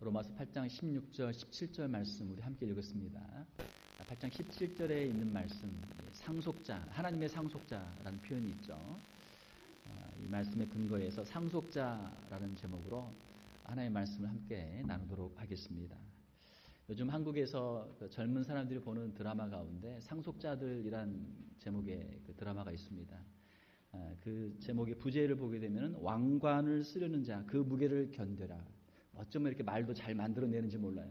로마서 8장 16절, 17절 말씀 우리 함께 읽었습니다. 8장 17절에 있는 말씀, 상속자, 하나님의 상속자라는 표현이 있죠. 이 말씀의 근거에서 상속자라는 제목으로 하나의 말씀을 함께 나누도록 하겠습니다. 요즘 한국에서 젊은 사람들이 보는 드라마 가운데 상속자들이란 제목의 그 드라마가 있습니다. 그 제목의 부제를 보게 되면 왕관을 쓰려는 자, 그 무게를 견뎌라. 어쩌면 이렇게 말도 잘 만들어내는지 몰라요.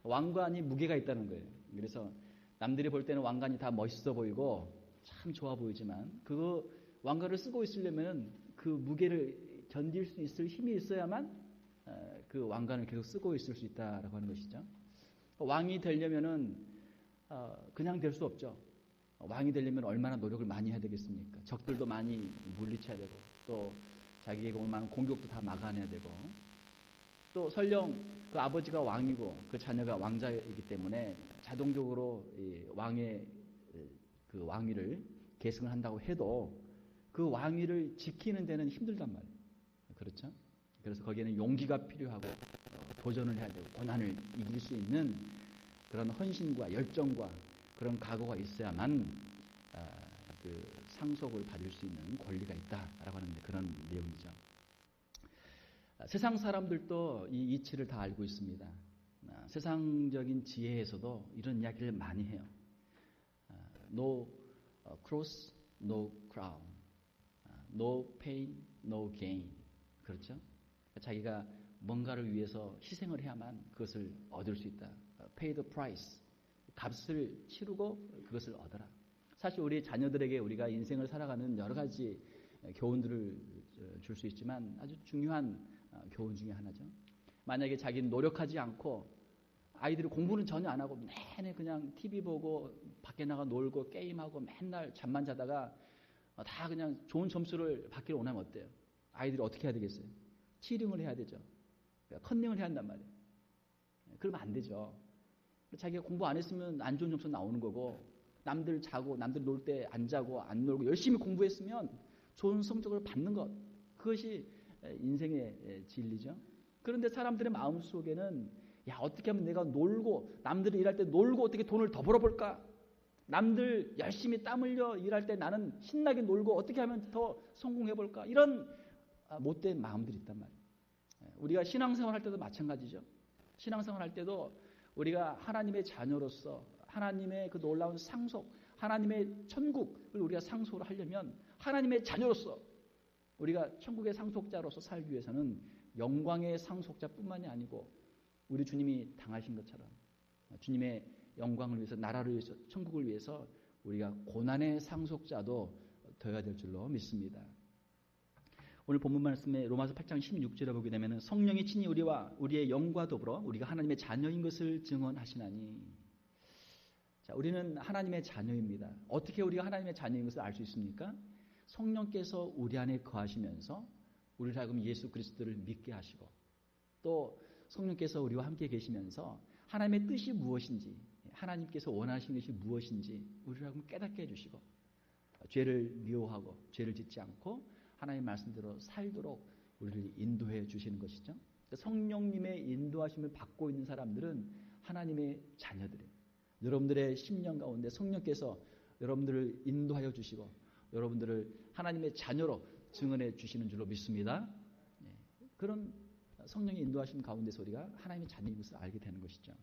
왕관이 무게가 있다는 거예요. 그래서 남들이 볼 때는 왕관이 다 멋있어 보이고 참 좋아 보이지만 그 왕관을 쓰고 있으려면 그 무게를 견딜 수 있을 힘이 있어야만 그 왕관을 계속 쓰고 있을 수 있다라고 하는 것이죠. 왕이 되려면은 그냥 될 수 없죠. 왕이 되려면 얼마나 노력을 많이 해야 되겠습니까? 적들도 많이 물리쳐야 되고 또 자기에게 올 만한 공격도 다 막아내야 되고 또 설령 그 아버지가 왕이고 그 자녀가 왕자이기 때문에 자동적으로 이 왕의 그 왕위를 계승을 한다고 해도 그 왕위를 지키는 데는 힘들단 말이에요. 그렇죠? 그래서 거기에는 용기가 필요하고 도전을 해야 되고 고난을 이길 수 있는 그런 헌신과 열정과 그런 각오가 있어야만 그 상속을 받을 수 있는 권리가 있다라고 하는 그런 내용이죠. 세상 사람들도 이 이치를 다 알고 있습니다. 세상적인 지혜에서도 이런 이야기를 많이 해요. No cross, no crown. No pain, no gain. 그렇죠? 자기가 뭔가를 위해서 희생을 해야만 그것을 얻을 수 있다. Pay the price. 값을 치르고 그것을 얻어라. 사실 우리 자녀들에게 우리가 인생을 살아가는 여러 가지 교훈들을 줄 수 있지만 아주 중요한 교훈 중에 하나죠. 만약에 자기는 노력하지 않고 아이들이 공부는 전혀 안 하고 내내 그냥 TV 보고 밖에 나가 놀고 게임하고 맨날 잠만 자다가 다 그냥 좋은 점수를 받기를 원하면 어때요? 아이들이 어떻게 해야 되겠어요? 치링을 해야 되죠. 컨닝을 해야 한단 말이에요. 그러면 안 되죠. 자기가 공부 안 했으면 안 좋은 점수 나오는 거고 남들 자고 남들 놀 때 안 자고 안 놀고 열심히 공부했으면 좋은 성적을 받는 것, 그것이 인생의 진리죠. 그런데 사람들의 마음속에는 야, 어떻게 하면 내가 놀고 남들이 일할 때 놀고 어떻게 돈을 더 벌어볼까? 남들 열심히 땀 흘려 일할 때 나는 신나게 놀고 어떻게 하면 더 성공해볼까? 이런 못된 마음들이 있단 말이에요. 우리가 신앙생활 할 때도 마찬가지죠. 신앙생활 할 때도 우리가 하나님의 자녀로서 하나님의 그 놀라운 상속, 하나님의 천국을 우리가 상속을 하려면 하나님의 자녀로서 우리가 천국의 상속자로서 살기 위해서는 영광의 상속자뿐만이 아니고 우리 주님이 당하신 것처럼 주님의 영광을 위해서, 나라를 위해서, 천국을 위해서 우리가 고난의 상속자도 되어야 될 줄로 믿습니다. 오늘 본문 말씀에 로마서 8장 16절에 보게 되면 성령이 친히 우리와 우리의 영과 더불어 우리가 하나님의 자녀인 것을 증언하시나니. 자, 우리는 하나님의 자녀입니다. 어떻게 우리가 하나님의 자녀인 것을 알 수 있습니까? 성령께서 우리 안에 거하시면서 우리를 하여금 예수 그리스도를 믿게 하시고 또 성령께서 우리와 함께 계시면서 하나님의 뜻이 무엇인지, 하나님께서 원하시는 것이 무엇인지 우리를 하여금 깨닫게 해주시고 죄를 미워하고 죄를 짓지 않고 하나님의 말씀대로 살도록 우리를 인도해 주시는 것이죠. 성령님의 인도하심을 받고 있는 사람들은 하나님의 자녀들이에요. 여러분들의 심령 가운데 성령께서 여러분들을 인도하여 주시고 여러분들을 하나님의 자녀로 증언해 주시는 줄로 믿습니다. 그런 성령의 인도하심 가운데서 우리가 하나님의 자녀인 것을 알게 되는 것이죠.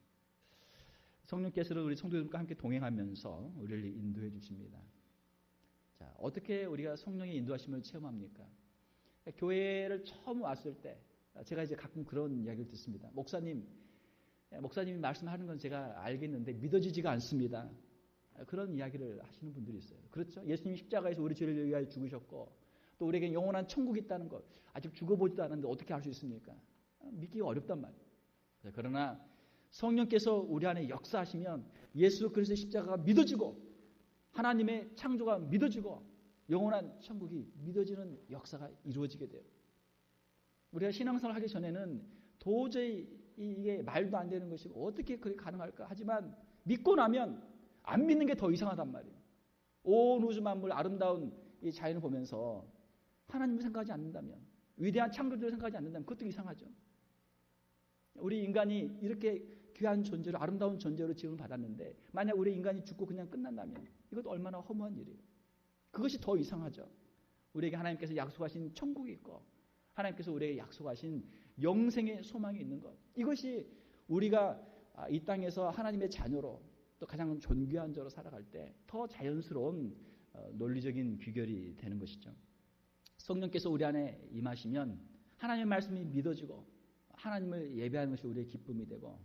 성령께서는 우리 성도들과 함께 동행하면서 우리를 인도해 주십니다. 자, 어떻게 우리가 성령의 인도하심을 체험합니까? 교회를 처음 왔을 때 제가 이제 가끔 그런 이야기를 듣습니다. 목사님이 말씀하는 건 제가 알겠는데 믿어지지가 않습니다. 그런 이야기를 하시는 분들이 있어요. 그렇죠? 예수님이 십자가에서 우리 죄를 위하여 죽으셨고 또 우리에게 영원한 천국이 있다는 것 아직 죽어보지도 않았는데 어떻게 알 수 있습니까? 믿기가 어렵단 말이에요. 그러나 성령께서 우리 안에 역사하시면 예수 그리스도의 십자가가 믿어지고 하나님의 창조가 믿어지고 영원한 천국이 믿어지는 역사가 이루어지게 돼요. 우리가 신앙생활을 하기 전에는 도저히 이게 말도 안 되는 것이고 어떻게 그게 가능할까? 하지만 믿고 나면 안 믿는 게 더 이상하단 말이에요. 온 우주 만물 아름다운 이 자연을 보면서 하나님을 생각하지 않는다면, 위대한 창조주를 생각하지 않는다면 그것도 이상하죠. 우리 인간이 이렇게 귀한 존재로 아름다운 존재로 지음을 받았는데 만약 우리 인간이 죽고 그냥 끝난다면 이것도 얼마나 허무한 일이에요. 그것이 더 이상하죠. 우리에게 하나님께서 약속하신 천국이 있고 하나님께서 우리에게 약속하신 영생의 소망이 있는 것. 이것이 우리가 이 땅에서 하나님의 자녀로 또 가장 존귀한 자로 살아갈 때 더 자연스러운 논리적인 귀결이 되는 것이죠. 성령께서 우리 안에 임하시면 하나님의 말씀이 믿어지고 하나님을 예배하는 것이 우리의 기쁨이 되고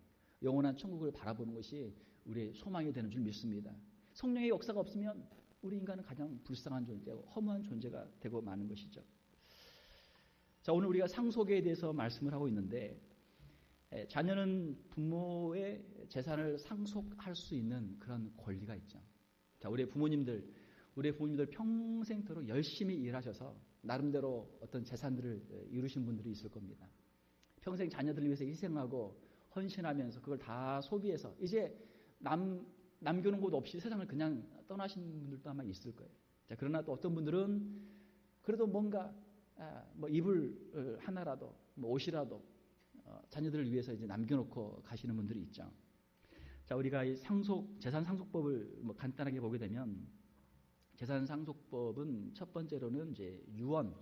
영원한 천국을 바라보는 것이 우리의 소망이 되는 줄 믿습니다. 성령의 역사가 없으면 우리 인간은 가장 불쌍한 존재고 허무한 존재가 되고 마는 것이죠. 자, 오늘 우리가 상속에 대해서 말씀을 하고 있는데 자녀는 부모의 재산을 상속할 수 있는 그런 권리가 있죠. 자, 우리의 부모님들 평생토록 열심히 일하셔서 나름대로 어떤 재산들을 이루신 분들이 있을 겁니다. 평생 자녀들을 위해서 희생하고 헌신하면서 그걸 다 소비해서 이제 남겨놓은 곳 없이 세상을 그냥 떠나신 분들도 아마 있을 거예요. 자, 그러나 또 어떤 분들은 그래도 뭔가 뭐 이불 하나라도 뭐 옷이라도 자녀들을 위해서 이제 남겨놓고 가시는 분들이 있죠. 자, 우리가 이 재산 상속법을 뭐 간단하게 보게 되면 재산 상속법은 첫 번째로는 이제 유언,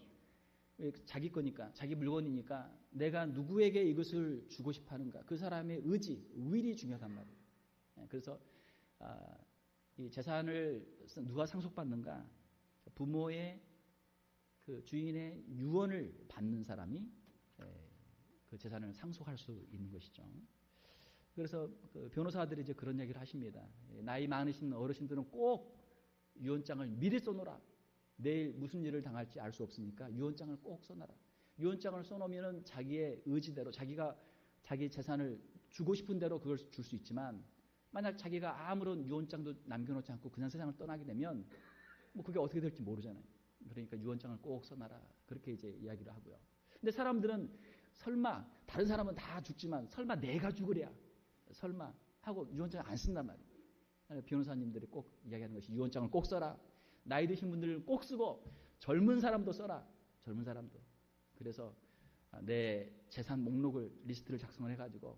자기 거니까 자기 물건이니까 내가 누구에게 이것을 주고 싶어하는가 그 사람의 의지, will이 중요하단 말이에요. 그래서 이 재산을 누가 상속받는가 부모의 그 주인의 유언을 받는 사람이 그 재산을 상속할 수 있는 것이죠. 그래서 그 변호사들이 이제 그런 얘기를 하십니다. 나이 많으신 어르신들은 꼭 유언장을 미리 써놓으라. 내일 무슨 일을 당할지 알 수 없으니까 유언장을 꼭 써놔라. 유언장을 써놓으면 자기의 의지대로 자기가 자기 재산을 주고 싶은 대로 그걸 줄 수 있지만 만약 자기가 아무런 유언장도 남겨놓지 않고 그냥 세상을 떠나게 되면 뭐 그게 어떻게 될지 모르잖아요. 그러니까 유언장을 꼭 써놔라. 그렇게 이제 이야기를 하고요. 근데 사람들은 설마 다른 사람은 다 죽지만 설마 내가 죽으랴. 설마 하고 유언장을 안 쓴단 말이에요. 변호사님들이 꼭 이야기하는 것이 유언장을 꼭 써라. 나이 드신 분들은 꼭 쓰고 젊은 사람도 써라. 젊은 사람도. 그래서 내 재산 목록을 리스트를 작성을 해가지고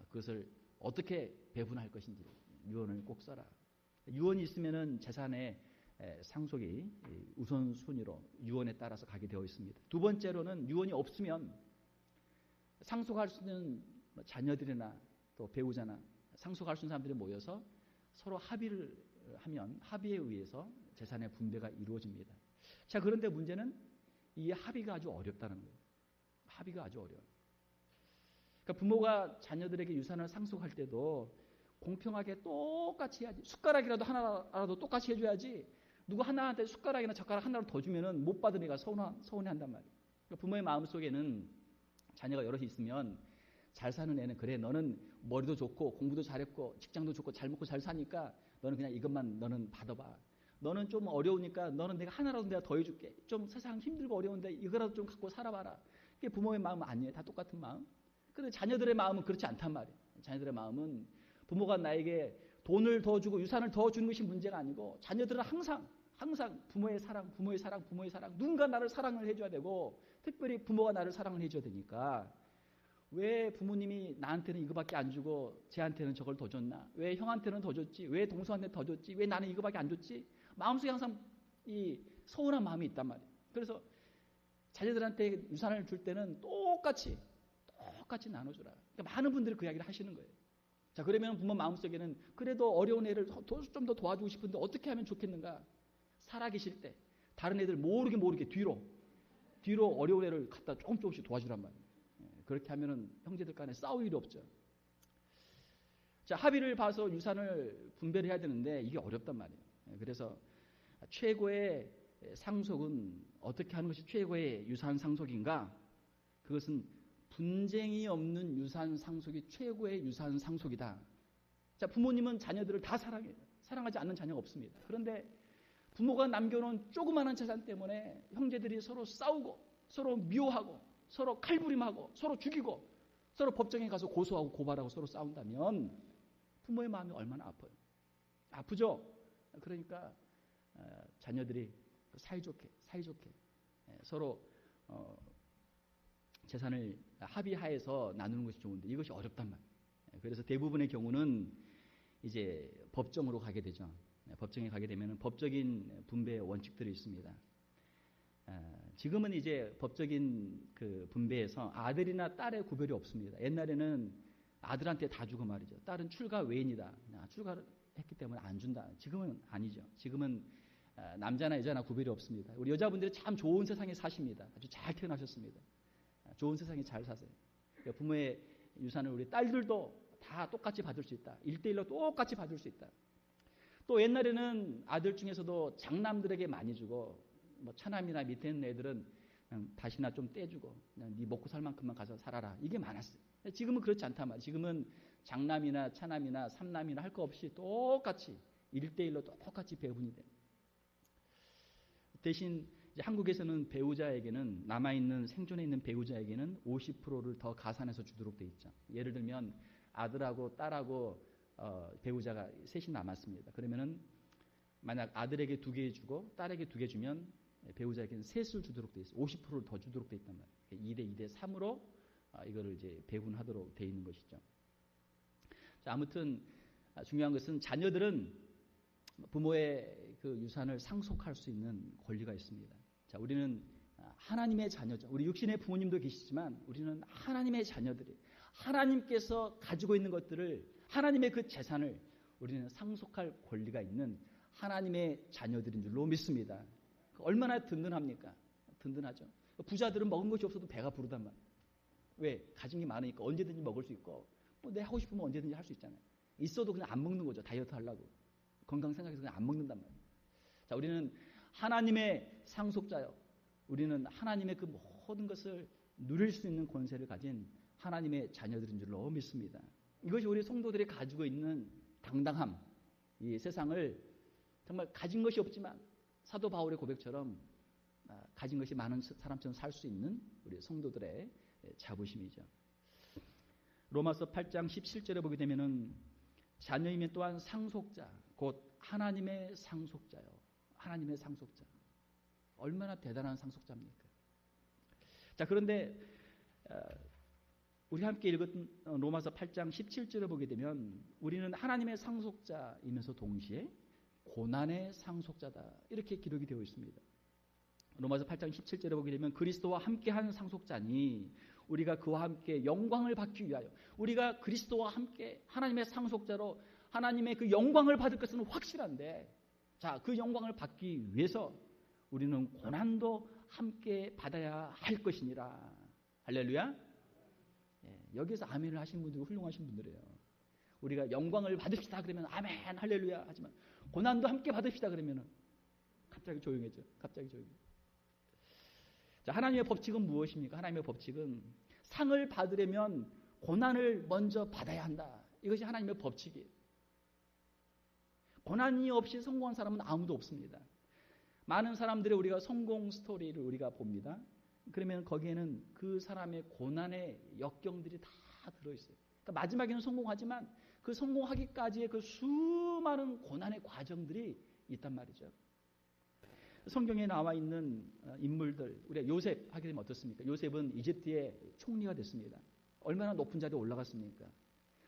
그것을 어떻게 배분할 것인지 유언을 꼭 써라. 유언이 있으면은 재산의 상속이 우선순위로 유언에 따라서 가게 되어 있습니다. 두 번째로는 유언이 없으면 상속할 수 있는 자녀들이나 또 배우자나 상속할 수 있는 사람들이 모여서 서로 합의를 하면 합의에 의해서 재산의 분배가 이루어집니다. 자, 그런데 문제는 이 합의가 아주 어렵다는 거예요. 합의가 아주 어려워요. 그러니까 부모가 자녀들에게 유산을 상속할 때도 공평하게 똑같이 해야지. 숟가락이라도 하나라도 똑같이 해줘야지. 누구 하나한테 숟가락이나 젓가락 하나를 더 주면은 못 받은 애가 서운해한단 말이에요. 그러니까 부모의 마음 속에는 자녀가 여럿이 있으면 잘 사는 애는 그래 너는 머리도 좋고 공부도 잘했고 직장도 좋고 잘 먹고 잘 사니까 너는 그냥 이것만 너는 받아봐. 너는 좀 어려우니까 너는 내가 하나라도 내가 더 해줄게. 좀 세상 힘들고 어려운데 이거라도 좀 갖고 살아봐라. 그게 부모의 마음은 아니에요. 다 똑같은 마음. 근데 자녀들의 마음은 그렇지 않단 말이에요. 자녀들의 마음은 부모가 나에게 돈을 더 주고 유산을 더 주는 것이 문제가 아니고 자녀들은 항상 부모의 사랑 누군가 나를 사랑을 해줘야 되고 특별히 부모가 나를 사랑을 해줘야 되니까 왜 부모님이 나한테는 이거밖에 안 주고 쟤한테는 저걸 더 줬나? 왜 형한테는 더 줬지? 왜 동생한테 더 줬지? 왜 나는 이거밖에 안 줬지? 마음속에 항상 이 서운한 마음이 있단 말이에요. 그래서 자녀들한테 유산을 줄 때는 똑같이 나눠주라. 그러니까 많은 분들이 그 이야기를 하시는 거예요. 자, 그러면 부모 마음속에는 그래도 어려운 애를 좀 더 도와주고 싶은데 어떻게 하면 좋겠는가? 살아계실 때 다른 애들 모르게 뒤로 어려운 애를 갖다 조금씩 도와주란 말이에요. 그렇게 하면은 형제들 간에 싸울 일이 없죠. 자, 합의를 봐서 유산을 분배를 해야 되는데 이게 어렵단 말이에요. 그래서 최고의 상속은 어떻게 하는 것이 최고의 유산 상속인가? 그것은 분쟁이 없는 유산 상속이 최고의 유산 상속이다. 자, 부모님은 자녀들을 다 사랑해요. 사랑하지 않는 자녀가 없습니다. 그런데 부모가 남겨놓은 조그마한 재산 때문에 형제들이 서로 싸우고 서로 미워하고 서로 칼부림하고 서로 죽이고 서로 법정에 가서 고소하고 고발하고 서로 싸운다면 부모의 마음이 얼마나 아파요. 아프죠? 그러니까 자녀들이 사이좋게 서로 재산을 합의하에서 나누는 것이 좋은데 이것이 어렵단 말이에요. 그래서 대부분의 경우는 이제 법정으로 가게 되죠. 법정에 가게 되면 법적인 분배 원칙들이 있습니다. 지금은 이제 법적인 그 분배에서 아들이나 딸의 구별이 없습니다. 옛날에는 아들한테 다 주고 말이죠. 딸은 출가 외인이다. 출가를 했기 때문에 안 준다. 지금은 아니죠. 지금은 남자나 여자나 구별이 없습니다. 우리 여자분들이 참 좋은 세상에 사십니다. 아주 잘 태어나셨습니다. 좋은 세상에 잘 사세요. 부모의 유산을 우리 딸들도 다 똑같이 받을 수 있다. 1대1로 똑같이 받을 수 있다. 또 옛날에는 아들 중에서도 장남들에게 많이 주고 뭐 차남이나 밑에 있는 애들은 그냥 다시나 좀 떼주고 그냥 네 먹고 살 만큼만 가서 살아라. 이게 많았어요. 지금은 그렇지 않단 말이에요. 지금은 장남이나 차남이나 삼남이나 할 거 없이 똑같이 1대1로 똑같이 배분이 돼요. 대신 이제 한국에서는 배우자에게는 남아있는 생존해 있는 배우자에게는 50%를 더 가산해서 주도록 돼 있죠. 예를 들면 아들하고 딸하고 배우자가 셋이 남았습니다. 그러면은 만약 아들에게 2개 주고 딸에게 2개 주면 배우자에게는 셋을 주도록 돼 있어요. 50%를 더 주도록 돼 있단 말이에요. 2대 2대 3으로 이거를 이제 배분하도록 돼 있는 것이죠. 자, 아무튼 중요한 것은 자녀들은 부모의 그 유산을 상속할 수 있는 권리가 있습니다. 자, 우리는 하나님의 자녀죠. 우리 육신의 부모님도 계시지만 우리는 하나님의 자녀들이 하나님께서 가지고 있는 것들을 하나님의 그 재산을 우리는 상속할 권리가 있는 하나님의 자녀들인 줄로 믿습니다. 얼마나 든든합니까? 든든하죠. 부자들은 먹은 것이 없어도 배가 부르단 말이에요. 왜? 가진 게 많으니까 언제든지 먹을 수 있고 뭐 내 하고 싶으면 언제든지 할 수 있잖아요. 있어도 그냥 안 먹는 거죠. 다이어트 하려고. 건강 생각해서 그냥 안 먹는단 말이에요. 자, 우리는 하나님의 상속자요. 우리는 하나님의 그 모든 것을 누릴 수 있는 권세를 가진 하나님의 자녀들인 줄로 믿습니다. 이것이 우리 성도들이 가지고 있는 당당함. 이 세상을 정말 가진 것이 없지만 사도 바울의 고백처럼 가진 것이 많은 사람처럼 살 수 있는 우리 성도들의 자부심이죠. 로마서 8장 17절에 보게 되면은 자녀이면 또한 상속자, 곧 하나님의 상속자요. 하나님의 상속자. 얼마나 대단한 상속자입니까? 자, 그런데 우리 함께 읽었던 로마서 8장 17절을 보게 되면 우리는 하나님의 상속자이면서 동시에 고난의 상속자다. 이렇게 기록이 되어 있습니다. 로마서 8장 17절에 보게 되면 그리스도와 함께한 상속자니 우리가 그와 함께 영광을 받기 위하여 우리가 그리스도와 함께 하나님의 상속자로 하나님의 그 영광을 받을 것은 확실한데 자, 그 영광을 받기 위해서 우리는 고난도 함께 받아야 할 것이니라. 할렐루야. 여기서 아멘을 하신 분들이 훌륭하신 분들이에요. 우리가 영광을 받읍시다 그러면 아멘 할렐루야 하지만 고난도 함께 받읍시다 그러면 갑자기 조용해져. 갑자기 조용해져. 자, 하나님의 법칙은 무엇입니까? 하나님의 법칙은 상을 받으려면 고난을 먼저 받아야 한다. 이것이 하나님의 법칙이에요. 고난이 없이 성공한 사람은 아무도 없습니다. 많은 사람들의 우리가 성공 스토리를 우리가 봅니다. 그러면 거기에는 그 사람의 고난의 역경들이 다 들어있어요. 그러니까 마지막에는 성공하지만 그 성공하기까지의 그 수많은 고난의 과정들이 있단 말이죠. 성경에 나와 있는 인물들, 우리가 요셉 하게 되면 어떻습니까? 요셉은 이집트의 총리가 됐습니다. 얼마나 높은 자리에 올라갔습니까?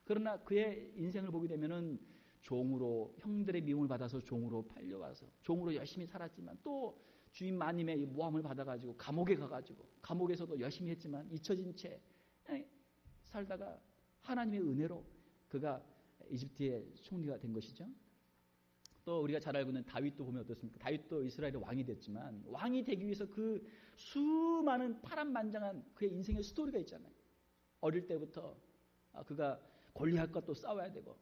그러나 그의 인생을 보게 되면은 종으로 형들의 미움을 받아서 종으로 팔려가서 종으로 열심히 살았지만 또 주인 마님의 모함을 받아가지고 감옥에 가가지고 감옥에서도 열심히 했지만 잊혀진 채 살다가 하나님의 은혜로 그가 이집트의 총리가 된 것이죠. 또 우리가 잘 알고 있는 다윗도 보면 어떻습니까? 다윗도 이스라엘의 왕이 됐지만 왕이 되기 위해서 그 수많은 파란만장한 그의 인생의 스토리가 있잖아요. 어릴 때부터 그가 골리앗과 또 싸워야 되고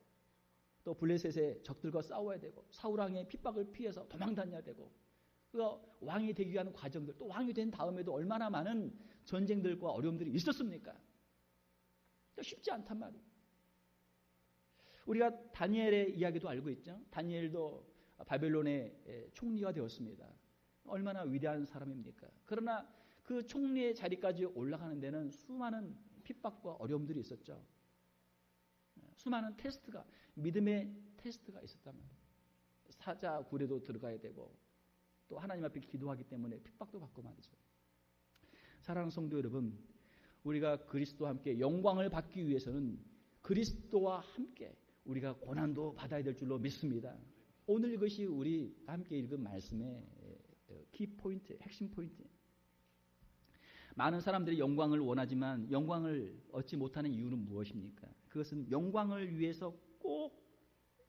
또 블레셋의 적들과 싸워야 되고 사울왕의 핍박을 피해서 도망 다녀야 되고 그가 왕이 되기 위한 과정들 또 왕이 된 다음에도 얼마나 많은 전쟁들과 어려움들이 있었습니까? 쉽지 않단 말이에요. 우리가 다니엘의 이야기도 알고 있죠. 다니엘도 바벨론의 총리가 되었습니다. 얼마나 위대한 사람입니까? 그러나 그 총리의 자리까지 올라가는 데는 수많은 핍박과 어려움들이 있었죠. 수많은 테스트가 믿음의 테스트가 있었단 말이에요. 사자 굴에도 들어가야 되고 또 하나님 앞에 기도하기 때문에 핍박도 받고 말이죠. 사랑하는 성도 여러분, 우리가 그리스도와 함께 영광을 받기 위해서는 그리스도와 함께 우리가 고난도 받아야 될 줄로 믿습니다. 오늘 이것이 우리 함께 읽은 말씀의 키포인트, 핵심 포인트. 많은 사람들이 영광을 원하지만 영광을 얻지 못하는 이유는 무엇입니까? 그것은 영광을 위해서 꼭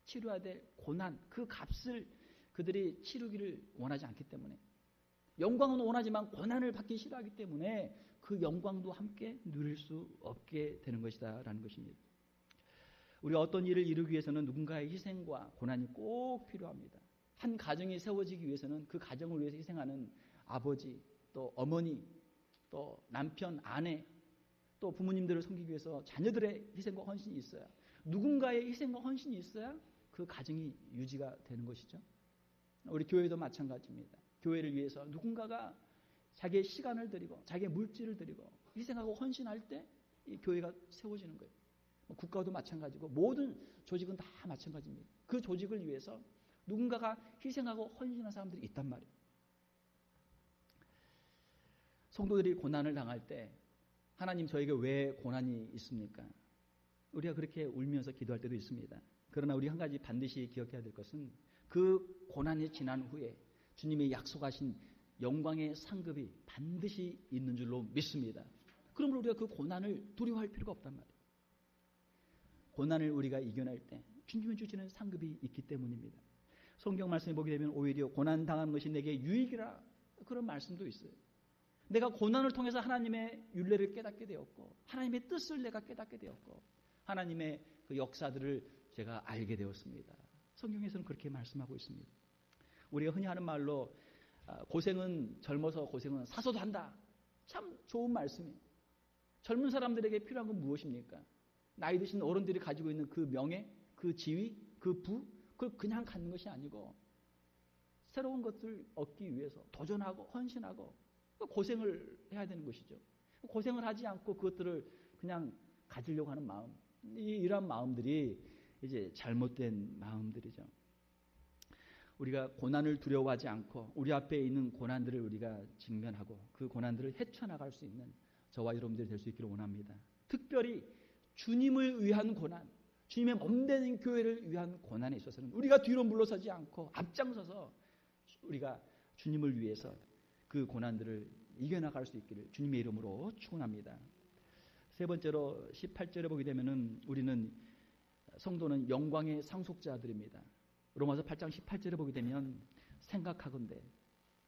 치러야 될 고난, 그 값을 그들이 치르기를 원하지 않기 때문에, 영광은 원하지만 고난을 받기 싫어하기 때문에 그 영광도 함께 누릴 수 없게 되는 것이다라는 것입니다. 우리가 어떤 일을 이루기 위해서는 누군가의 희생과 고난이 꼭 필요합니다. 한 가정이 세워지기 위해서는 그 가정을 위해서 희생하는 아버지, 또 어머니, 또 남편, 아내, 또 부모님들을 섬기기 위해서 자녀들의 희생과 헌신이 있어야, 누군가의 희생과 헌신이 있어야 그 가정이 유지가 되는 것이죠. 우리 교회도 마찬가지입니다. 교회를 위해서 누군가가 자기의 시간을 드리고 자기의 물질을 드리고 희생하고 헌신할 때 이 교회가 세워지는 거예요. 국가도 마찬가지고 모든 조직은 다 마찬가지입니다. 그 조직을 위해서 누군가가 희생하고 헌신한 사람들이 있단 말이에요. 성도들이 고난을 당할 때 하나님 저에게 왜 고난이 있습니까? 우리가 그렇게 울면서 기도할 때도 있습니다. 그러나 우리 한 가지 반드시 기억해야 될 것은 그 고난이 지난 후에 주님이 약속하신 영광의 상급이 반드시 있는 줄로 믿습니다. 그러므로 우리가 그 고난을 두려워할 필요가 없단 말이에요. 고난을 우리가 이겨낼 때 주님이 주시는 상급이 있기 때문입니다. 성경 말씀에 보게 되면 오히려 고난 당하는 것이 내게 유익이라, 그런 말씀도 있어요. 내가 고난을 통해서 하나님의 율례를 깨닫게 되었고 하나님의 뜻을 내가 깨닫게 되었고 하나님의 그 역사들을 제가 알게 되었습니다. 성경에서는 그렇게 말씀하고 있습니다. 우리가 흔히 하는 말로 고생은 젊어서 고생은 사서도 한다. 참 좋은 말씀이에요. 젊은 사람들에게 필요한 건 무엇입니까? 나이 드신 어른들이 가지고 있는 그 명예, 그 지위, 그 부, 그걸 그냥 갖는 것이 아니고 새로운 것을 얻기 위해서 도전하고 헌신하고 고생을 해야 되는 것이죠. 고생을 하지 않고 그것들을 그냥 가지려고 하는 마음, 이러한 마음들이 이제 잘못된 마음들이죠. 우리가 고난을 두려워하지 않고 우리 앞에 있는 고난들을 우리가 직면하고 그 고난들을 헤쳐나갈 수 있는 저와 여러분들이 될 수 있기를 원합니다. 특별히 주님을 위한 고난, 주님의 몸되는 교회를 위한 고난에 있어서는 우리가 뒤로 물러서지 않고 앞장서서 우리가 주님을 위해서 그 고난들을 이겨나갈 수 있기를 주님의 이름으로 축원합니다. 세 번째로 18절에 보게 되면은 우리는 성도는 영광의 상속자들입니다. 로마서 8장 18절에 보게 되면 생각하건대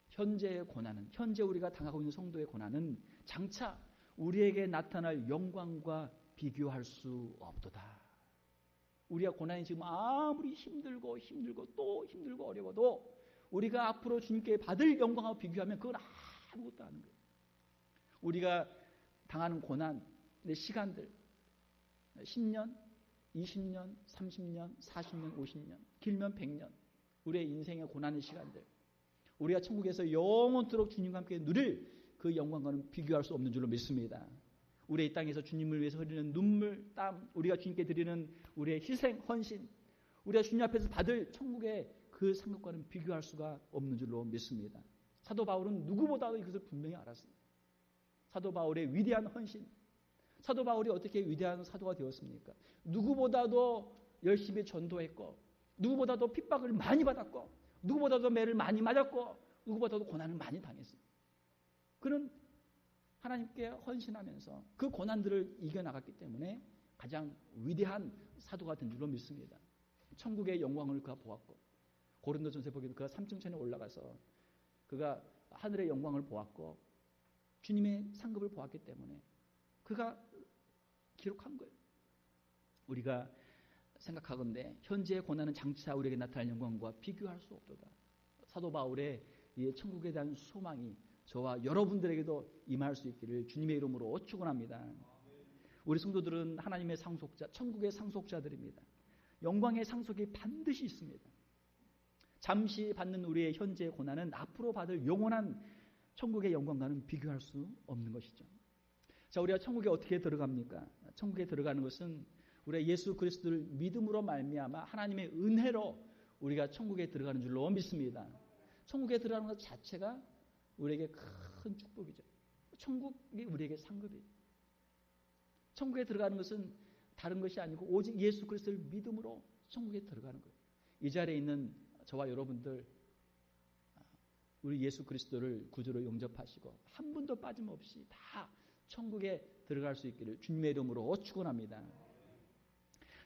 현재의 고난은, 현재 우리가 당하고 있는 성도의 고난은 장차 우리에게 나타날 영광과 비교할 수 없도다. 우리가 고난이 지금 아무리 힘들고 또 힘들고 어려워도 우리가 앞으로 주님께 받을 영광하고 비교하면 그건 아무것도 아닌 거예요. 우리가 당하는 고난, 시간들 10년, 20년, 30년, 40년, 50년, 길면 100년, 우리의 인생의 고난의 시간들, 우리가 천국에서 영원토록 주님과 함께 누릴 그 영광과는 비교할 수 없는 줄로 믿습니다. 우리의 이 땅에서 주님을 위해서 흘리는 눈물, 땀, 우리가 주님께 드리는 우리의 희생, 헌신, 우리가 주님 앞에서 받을 천국의 그 상급과는 비교할 수가 없는 줄로 믿습니다. 사도 바울은 누구보다도 이것을 분명히 알았습니다. 사도 바울의 위대한 헌신, 사도 바울이 어떻게 위대한 사도가 되었습니까? 누구보다도 열심히 전도했고, 누구보다도 핍박을 많이 받았고, 누구보다도 매를 많이 맞았고, 누구보다도 고난을 많이 당했습니다. 그는 하나님께 헌신하면서 그 고난들을 이겨나갔기 때문에 가장 위대한 사도가 된 줄로 믿습니다. 천국의 영광을 그가 보았고, 고린도전서에 보기에도 그가 삼층천에 올라가서 그가 하늘의 영광을 보았고 주님의 상급을 보았기 때문에 그가 기록한 거예요. 우리가 생각하건대 현재의 고난은 장차 우리에게 나타날 영광과 비교할 수 없도다. 사도 바울의 이 천국에 대한 소망이 저와 여러분들에게도 임할 수 있기를 주님의 이름으로 축원합니다. 우리 성도들은 하나님의 상속자, 천국의 상속자들입니다. 영광의 상속이 반드시 있습니다. 잠시 받는 우리의 현재의 고난은 앞으로 받을 영원한 천국의 영광과는 비교할 수 없는 것이죠. 자, 우리가 천국에 어떻게 들어갑니까? 천국에 들어가는 것은 우리가 예수 그리스도를 믿음으로 말미암아 하나님의 은혜로 우리가 천국에 들어가는 줄로 믿습니다. 천국에 들어가는 것 자체가 우리에게 큰 축복이죠. 천국이 우리에게 상급이에요. 천국에 들어가는 것은 다른 것이 아니고 오직 예수 그리스도를 믿음으로 천국에 들어가는 거예요. 이 자리에 있는 저와 여러분들 우리 예수 그리스도를 구주로 영접하시고 한 분도 빠짐없이 다 천국에 들어갈 수 있기를 주님의 이름으로 축원합니다.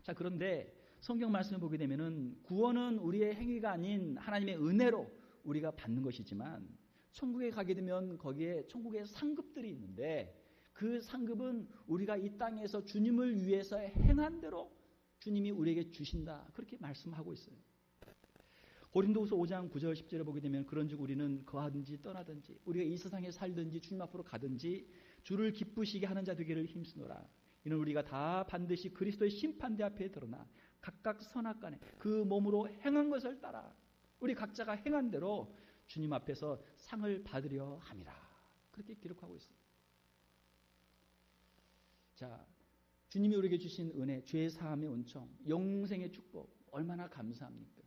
자, 그런데 성경 말씀을 보게 되면은 구원은 우리의 행위가 아닌 하나님의 은혜로 우리가 받는 것이지만 천국에 가게 되면 거기에 천국의 상급들이 있는데 그 상급은 우리가 이 땅에서 주님을 위해서 행한 대로 주님이 우리에게 주신다. 그렇게 말씀하고 있어요. 고린도후서 5장 9절 10절에 보게 되면 그런즉 우리는 거하든지 떠나든지 우리가 이 세상에 살든지 주님 앞으로 가든지 주를 기쁘시게 하는 자 되기를 힘쓰노라. 이는 우리가 다 반드시 그리스도의 심판대 앞에 드러나 각각 선악간에 그 몸으로 행한 것을 따라 우리 각자가 행한 대로 주님 앞에서 상을 받으려 함이라. 그렇게 기록하고 있습니다. 자, 주님이 우리에게 주신 은혜, 죄 사함의 은총, 영생의 축복 얼마나 감사합니까?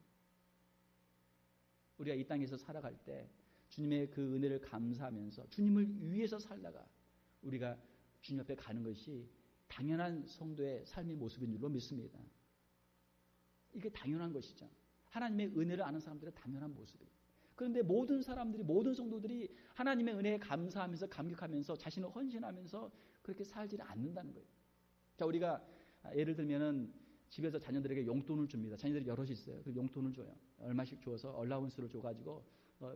우리가 이 땅에서 살아갈 때 주님의 그 은혜를 감사하면서 주님을 위해서 살다가 우리가 주님 앞에 가는 것이 당연한 성도의 삶의 모습인 줄로 믿습니다. 이게 당연한 것이죠. 하나님의 은혜를 아는 사람들의 당연한 모습이에요. 그런데 모든 사람들이, 모든 성도들이 하나님의 은혜에 감사하면서 감격하면서 자신을 헌신하면서 그렇게 살지 않는다는 거예요. 자, 우리가 예를 들면은 집에서 자녀들에게 용돈을 줍니다. 자녀들이 여럿이 있어요. 그 용돈을 줘요. 얼마씩 줘서 얼라운스를 줘가지고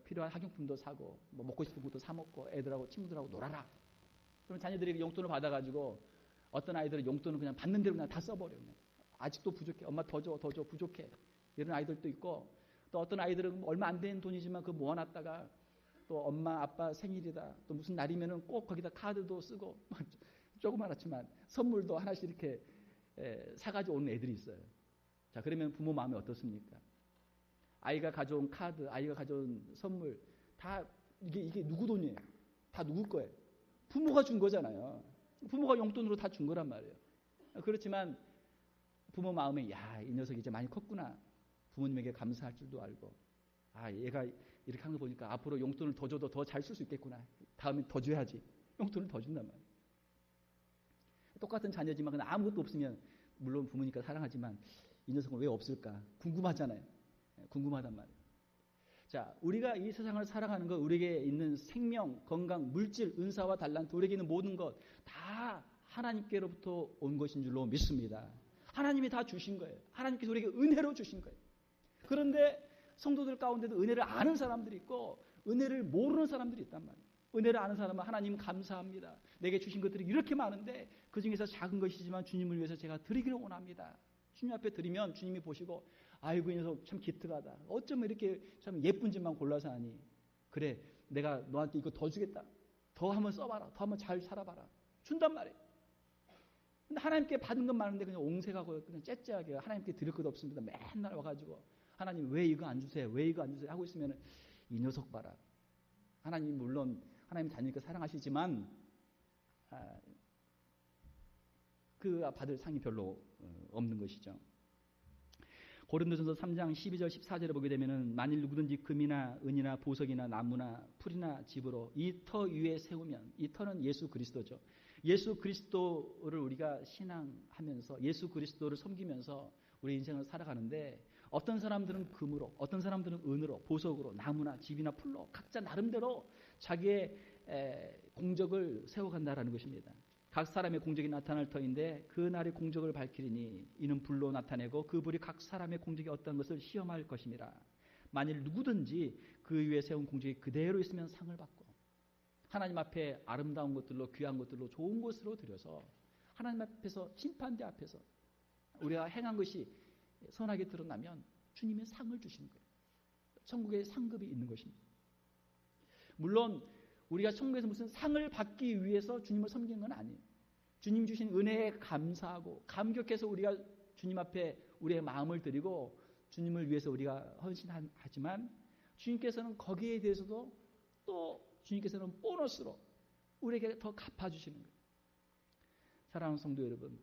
필요한 학용품도 사고 뭐 먹고 싶은 것도 사 먹고 애들하고 친구들하고 놀아라. 그럼 자녀들이 용돈을 받아가지고 어떤 아이들은 용돈을 그냥 받는 대로 그냥 다 써버려. 그냥. 아직도 부족해. 엄마 더 줘, 더 줘, 부족해. 이런 아이들도 있고 또 어떤 아이들은 얼마 안 되는 돈이지만 그 모아놨다가 또 엄마 아빠 생일이다 또 무슨 날이면은 꼭 거기다 카드도 쓰고 조그맣지만 선물도 하나씩 이렇게 사가지고 오는 애들이 있어요. 자, 그러면 부모 마음이 어떻습니까? 아이가 가져온 카드, 아이가 가져온 선물 다 이게 누구 돈이에요? 다 누구 거예요? 부모가 준 거잖아요. 부모가 용돈으로 다 준 거란 말이에요. 그렇지만 부모 마음에 야, 이 녀석이 이제 많이 컸구나. 부모님에게 감사할 줄도 알고 아, 얘가 이렇게 하는 거 보니까 앞으로 용돈을 더 줘도 더 잘 쓸 수 있겠구나. 다음에 더 줘야지. 용돈을 더 준단 말이에요. 똑같은 자녀지만 그냥 아무것도 없으면 물론 부모니까 사랑하지만 이 녀석은 왜 없을까? 궁금하잖아요. 궁금하단 말이에요. 자, 우리가 이 세상을 살아가는 것, 우리에게 있는 생명, 건강, 물질, 은사와 달란트, 우리에게 있는 모든 것 다 하나님께로부터 온 것인 줄로 믿습니다. 하나님이 다 주신 거예요. 하나님께서 우리에게 은혜로 주신 거예요. 그런데 성도들 가운데도 은혜를 아는 사람들이 있고 은혜를 모르는 사람들이 있단 말이에요. 은혜를 아는 사람은 하나님 감사합니다. 내게 주신 것들이 이렇게 많은데 그중에서 작은 것이지만 주님을 위해서 제가 드리기를 원합니다. 주님 앞에 드리면 주님이 보시고 아이고 이 녀석 참 기특하다. 어쩌면 이렇게 참 예쁜 짓만 골라서 하니. 그래 내가 너한테 이거 더 주겠다. 더 한번 써봐라. 더 한번 잘 살아봐라. 준단 말이에요. 근데 하나님께 받은 건 많은데 그냥 옹색하고 그냥 째째하게 하나님께 드릴 것 없습니다. 맨날 와가지고 하나님 왜 이거 안 주세요? 왜 이거 안 주세요? 하고 있으면 이 녀석 봐라. 하나님 물론 하나님 자녀니까 사랑하시지만 그 받을 상이 별로 없는 것이죠. 고린도전서 3장 12절 14절에 보게 되면은 만일 누구든지 금이나 은이나 보석이나 나무나 풀이나 집으로 이 터 위에 세우면 이 터는 예수 그리스도죠. 예수 그리스도를 우리가 신앙하면서 예수 그리스도를 섬기면서 우리 인생을 살아가는데 어떤 사람들은 금으로 어떤 사람들은 은으로 보석으로 나무나 집이나 풀로 각자 나름대로 자기의 공적을 세워간다라는 것입니다. 각 사람의 공적이 나타날 터인데 그 날의 공적을 밝히리니 이는 불로 나타내고 그 불이 각 사람의 공적이 어떤 것을 시험할 것입니다. 만일 누구든지 그 위에 세운 공적이 그대로 있으면 상을 받고 하나님 앞에 아름다운 것들로 귀한 것들로 좋은 것으로 드려서 하나님 앞에서 심판대 앞에서 우리가 행한 것이 선하게 드러나면 주님의 상을 주시는 거예요. 천국의 상급이 있는 것입니다. 물론 우리가 천국에서 무슨 상을 받기 위해서 주님을 섬기는 건 아니에요. 주님 주신 은혜에 감사하고 감격해서 우리가 주님 앞에 우리의 마음을 드리고 주님을 위해서 우리가 헌신하지만 주님께서는 거기에 대해서도 또 주님께서는 보너스로 우리에게 더 갚아주시는 거예요. 사랑하는 성도 여러분,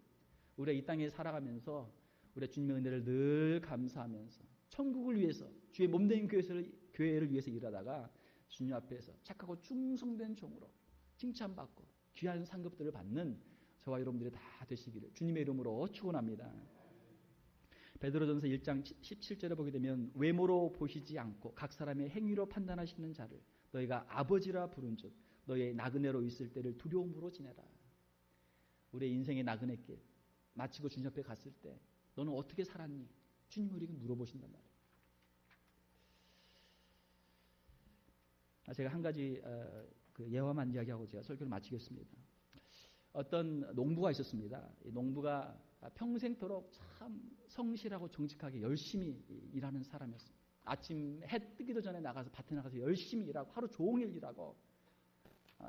우리가 이 땅에 살아가면서 우리가 주님의 은혜를 늘 감사하면서 천국을 위해서 주의 몸된 교회를 위해서 일하다가 주님 앞에서 착하고 충성된 종으로 칭찬받고 귀한 상급들을 받는 저와 여러분들이 다 되시기를 주님의 이름으로 축원합니다. 베드로전서 1장 17절에 보게 되면 외모로 보시지 않고 각 사람의 행위로 판단하시는 자를 너희가 아버지라 부른즉 너희의 나그네로 있을 때를 두려움으로 지내라. 우리의 인생의 나그네 길 마치고 주님 앞에 갔을 때 너는 어떻게 살았니? 주님이 우리에게 물어보신단 말이에요. 제가 한 가지 예화만 이야기하고 제가 설교를 마치겠습니다. 어떤 농부가 있었습니다. 이 농부가 평생토록 참 성실하고 정직하게 열심히 일하는 사람이었습니다. 아침 해 뜨기도 전에 나가서 밭에 나가서 열심히 일하고 하루 종일 일하고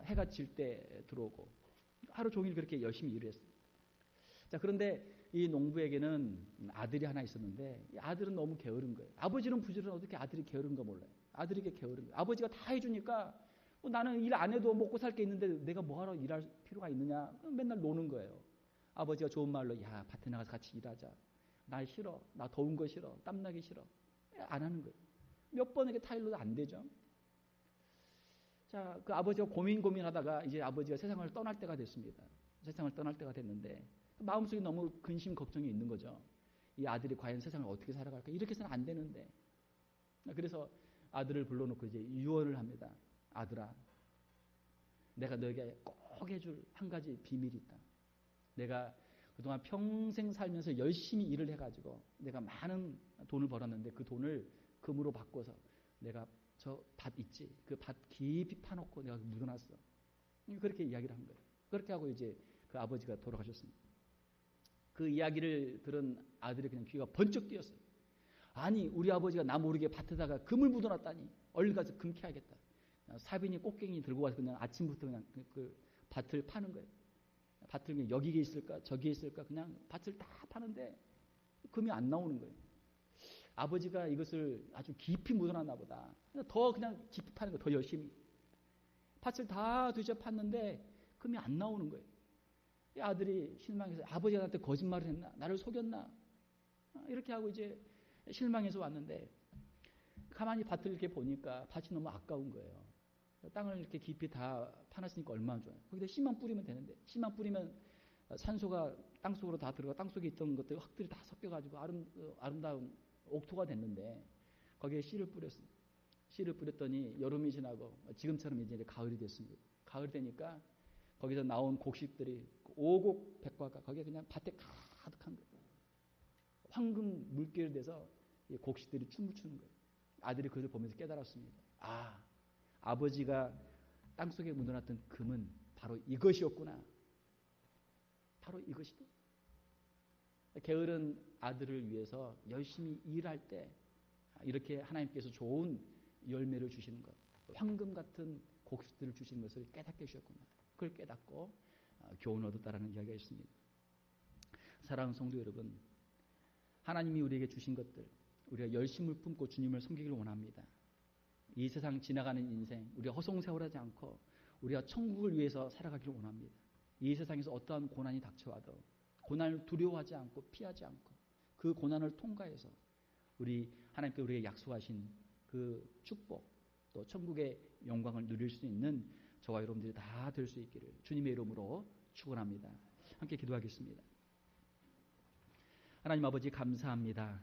해가 질 때 들어오고 하루 종일 그렇게 열심히 일을 했어요. 자, 그런데 이 농부에게는 아들이 하나 있었는데 이 아들은 너무 게으른 거예요. 아버지는 부지런히 어떻게 아들이 게으른 거 몰라요. 아들에게 게으른 거예요. 아버지가 다 해주니까 나는 일 안 해도 먹고 살 게 있는데 내가 뭐하러 일할 필요가 있느냐. 맨날 노는 거예요. 아버지가 좋은 말로 야 밭에 나가서 같이 일하자. 나 싫어. 나 더운 거 싫어. 땀나기 싫어. 안 하는 거예요. 몇 번 이렇게 타일러도 안 되죠. 자, 그 아버지가 고민하다가 이제 아버지가 세상을 떠날 때가 됐습니다. 세상을 떠날 때가 됐는데 마음속에 너무 근심 걱정이 있는 거죠. 이 아들이 과연 세상을 어떻게 살아갈까? 이렇게 해서는 안 되는데. 그래서 아들을 불러놓고 이제 유언을 합니다. 아들아, 내가 너에게 꼭 해줄 한 가지 비밀이 있다. 내가 그동안 평생 살면서 열심히 일을 해가지고 내가 많은 돈을 벌었는데 그 돈을 금으로 바꿔서 내가 저 밭 있지? 그 밭 깊이 파놓고 내가 묻어놨어. 그렇게 이야기를 한 거예요. 그렇게 하고 이제 그 아버지가 돌아가셨습니다. 그 이야기를 들은 아들이 그냥 귀가 번쩍 뛰었어요. 아니, 우리 아버지가 나 모르게 밭에다가 금을 묻어놨다니. 얼른 가서 금 캐야겠다. 사빈이 꽃갱이 들고 와서 그냥 아침부터 그냥 그 밭을 파는 거예요. 밭을 그냥 여기에 있을까 저기에 있을까 그냥 밭을 다 파는데 금이 안 나오는 거예요. 아버지가 이것을 아주 깊이 묻어놨나 보다. 더 그냥 깊이 파는 거예요. 더 열심히. 밭을 다 뒤져 팠는데 금이 안 나오는 거예요. 이 아들이 실망해서 아버지가 나한테 거짓말을 했나? 나를 속였나? 이렇게 하고 이제 실망해서 왔는데 가만히 밭을 이렇게 보니까 밭이 너무 아까운 거예요. 땅을 이렇게 깊이 다 파놨으니까 얼마나 좋아요. 거기다 씨만 뿌리면 되는데 씨만 뿌리면 산소가 땅속으로 다 들어가 땅속에 있던 것들 흙들이 다 섞여가지고 아름다운 옥토가 됐는데 거기에 씨를 뿌렸어요. 씨를 뿌렸더니 여름이 지나고 지금처럼 이제 가을이 됐습니다. 가을이 되니까 거기서 나온 곡식들이 오곡 백과가 거기에 그냥 밭에 가득한 거예요. 황금 물결이 돼서 곡식들이 춤을 추는 거예요. 아들이 그것을 보면서 깨달았습니다. 아, 아버지가 땅속에 묻어놨던 금은 바로 이것이었구나. 바로 이것이다. 게으른 아들을 위해서 열심히 일할 때 이렇게 하나님께서 좋은 열매를 주시는 것, 황금 같은 곡식들을 주시는 것을 깨닫게 해주셨구나. 그걸 깨닫고 교훈을 얻었다라는 이야기가 있습니다. 사랑하는 성도 여러분, 하나님이 우리에게 주신 것들, 우리가 열심을 품고 주님을 섬기기를 원합니다. 이 세상 지나가는 인생, 우리가 허송세월하지 않고 우리가 천국을 위해서 살아가기를 원합니다. 이 세상에서 어떠한 고난이 닥쳐와도 고난을 두려워하지 않고 피하지 않고 그 고난을 통과해서 우리 하나님께 우리에게 약속하신 그 축복 또 천국의 영광을 누릴 수 있는 저와 여러분들이 다 될 수 있기를 주님의 이름으로 축원합니다. 함께 기도하겠습니다. 하나님 아버지 감사합니다.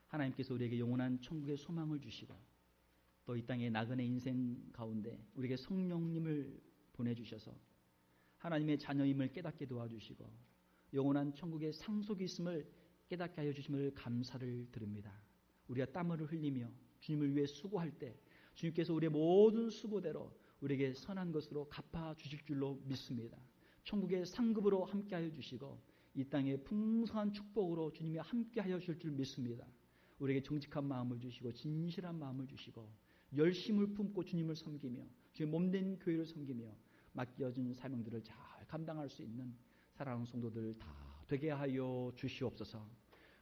하나님께서 우리에게 영원한 천국의 소망을 주시고 또 이 땅의 나그네 인생 가운데 우리에게 성령님을 보내주셔서 하나님의 자녀임을 깨닫게 도와주시고 영원한 천국의 상속이 있음을 깨닫게 하여 주심을 감사를 드립니다. 우리가 땀을 흘리며 주님을 위해 수고할 때 주님께서 우리의 모든 수고대로 우리에게 선한 것으로 갚아주실 줄로 믿습니다. 천국의 상급으로 함께하여 주시고 이 땅의 풍성한 축복으로 주님이 함께하여 주실 줄 믿습니다. 우리에게 정직한 마음을 주시고 진실한 마음을 주시고 열심을 품고 주님을 섬기며 주의 몸된 교회를 섬기며 맡겨진 사명들을 잘 감당할 수 있는 사랑하는 성도들 다 되게 하여 주시옵소서.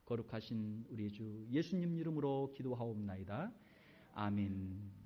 거룩하신 우리 주 예수님 이름으로 기도하옵나이다. 아멘.